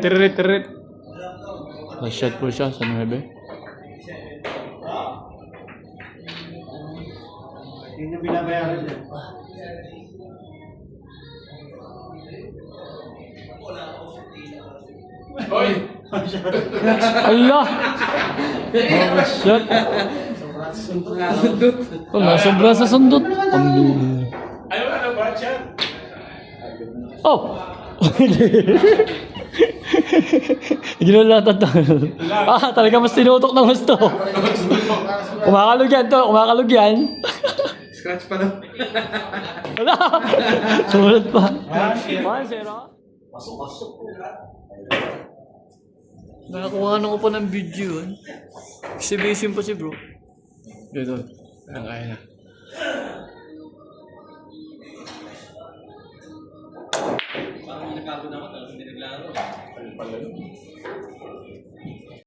Tirit. Last shot po siya sa 9. Hindi niya binabayaran yan. Hoy! Allah! Last shot. Oh, nasobra sa sundot. Ayaw na ba siya? Oh! Ginulatan to. Talaga mas tinutok ng gusto. Kumakalog yan. Scratch pa lang. Wala! Sumunod pa. 1-0. Nakakuha na ko pa ng video. Exhibition pa si bro. Dito. Kaya na. Parang nagkago na ako, talagang hindi naglaro.